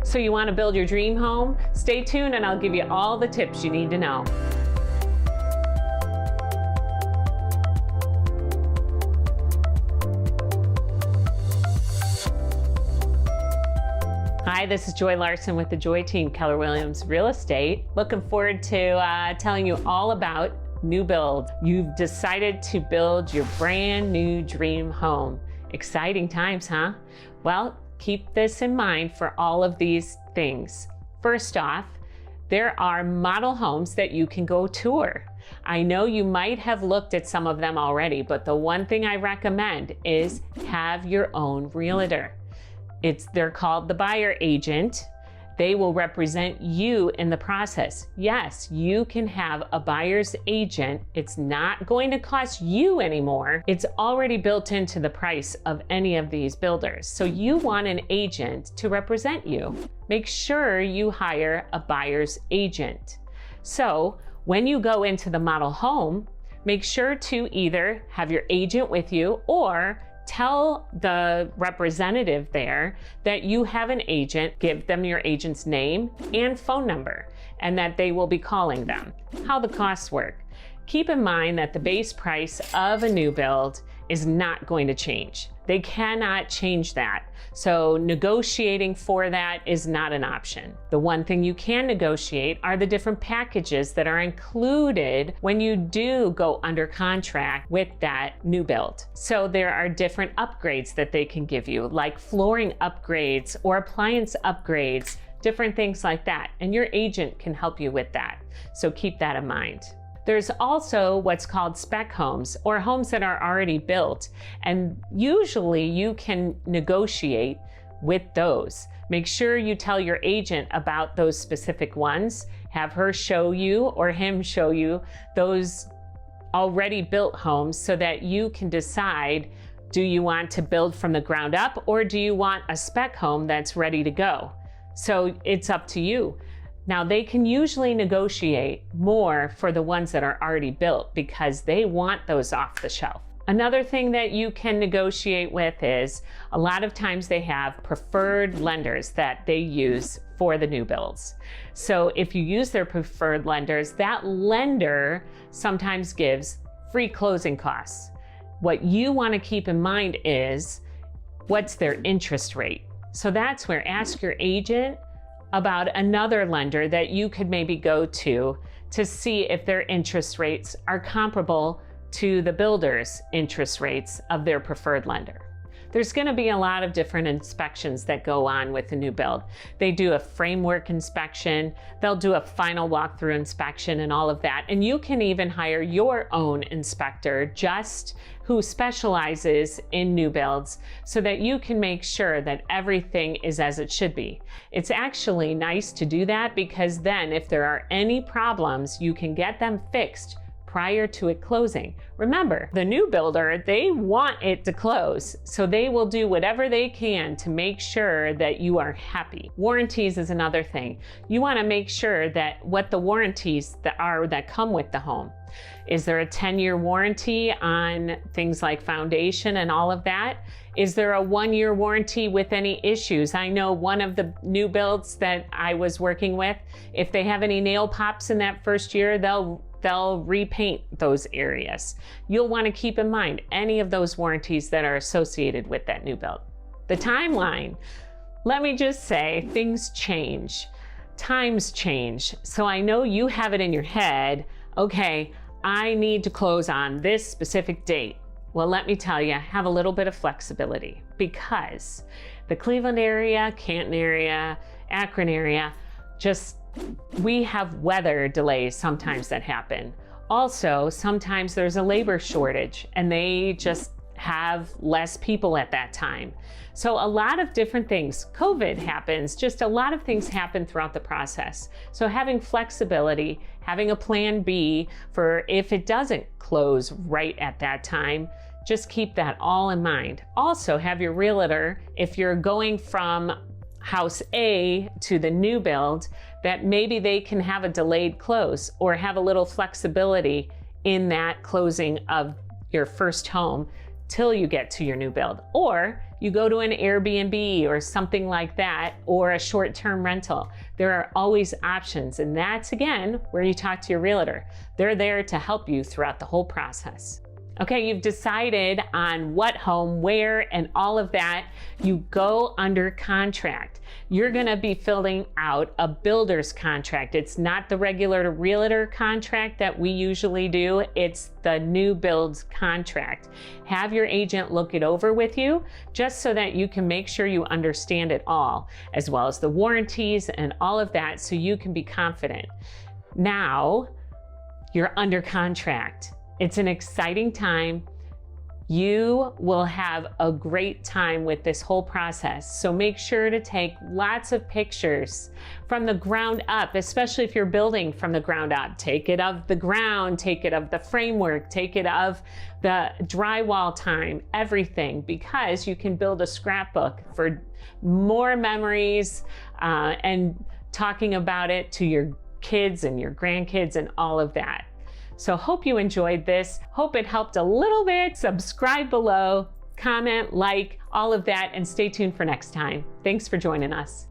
So you want to build your dream home? Stay tuned and I'll give you all the tips you need to know. Hi, this is Joy Larson with the Joy Team, Keller Williams Real Estate. Looking forward to telling you all about new build. You've decided to build your brand new dream home. Exciting times, huh? Well, keep this in mind for all of these things. First off, there are model homes that you can go tour. I know you might have looked at some of them already, but the one thing I recommend is have your own realtor. They're called the buyer agent. They will represent you in the process. Yes, you can have a buyer's agent. It's not going to cost you anymore. It's already built into the price of any of these builders. So you want an agent to represent you. Make sure you hire a buyer's agent. So when you go into the model home, make sure to either have your agent with you or tell the representative there that you have an agent, give them your agent's name and phone number, and that they will be calling them. How the costs work. Keep in mind that the base price of a new build is not going to change. They cannot change that. So negotiating for that is not an option. The one thing you can negotiate are the different packages that are included when you do go under contract with that new build. So there are different upgrades that they can give you, like flooring upgrades or appliance upgrades, different things like that. And your agent can help you with that. So keep that in mind. There's also what's called spec homes, or homes that are already built, and usually you can negotiate with those. Make sure you tell your agent about those specific ones. Have her show you or him show you those already built homes so that you can decide, do you want to build from the ground up or do you want a spec home that's ready to go? So it's up to you. Now, they can usually negotiate more for the ones that are already built because they want those off the shelf. Another thing that you can negotiate with is a lot of times they have preferred lenders that they use for the new builds. So if you use their preferred lenders, that lender sometimes gives free closing costs. What you want to keep in mind is what's their interest rate. So that's where ask your agent about another lender that you could maybe go to see if their interest rates are comparable to the builder's interest rates of their preferred lender. There's going to be a lot of different inspections that go on with a new build. They do a framework inspection, they'll do a final walkthrough inspection and all of that. And you can even hire your own inspector who specializes in new builds so that you can make sure that everything is as it should be. It's actually nice to do that because then if there are any problems, you can get them fixed prior to it closing. Remember, the new builder, they want it to close, so they will do whatever they can to make sure that you are happy. Warranties is another thing. You want to make sure that what the warranties that come with the home. Is there a 10-year warranty on things like foundation and all of that? Is there a 1-year warranty with any issues? I know one of the new builds that I was working with, if they have any nail pops in that first year, they'll repaint those areas. You'll want to keep in mind any of those warranties that are associated with that new build. The timeline, let me just say, things change. Times change. So I know you have it in your head, okay, I need to close on this specific date. Well, let me tell you, have a little bit of flexibility because the Cleveland area, Canton area, Akron area, we have weather delays sometimes that happen. Also, sometimes there's a labor shortage and they just have less people at that time. So a lot of different things, COVID happens, just a lot of things happen throughout the process. So having flexibility, having a plan B for if it doesn't close right at that time, just keep that all in mind. Also have your realtor, if you're going from house A to the new build, that maybe they can have a delayed close or have a little flexibility in that closing of your first home till you get to your new build. Or you go to an Airbnb or something like that, or a short-term rental. There are always options, and that's again where you talk to your realtor. They're there to help you throughout the whole process. Okay, you've decided on what home, where, and all of that. You go under contract. You're gonna be filling out a builder's contract. It's not the regular realtor contract that we usually do. It's the new builds contract. Have your agent look it over with you, just so that you can make sure you understand it all, as well as the warranties and all of that, so you can be confident. Now, you're under contract. It's an exciting time. You will have a great time with this whole process. So make sure to take lots of pictures from the ground up, especially if you're building from the ground up. Take it of the ground, take it of the framework, take it of the drywall time, everything, because you can build a scrapbook for more memories and talking about it to your kids and your grandkids and all of that. So hope you enjoyed this. Hope it helped a little bit. Subscribe below, comment, like, all of that, and stay tuned for next time. Thanks for joining us.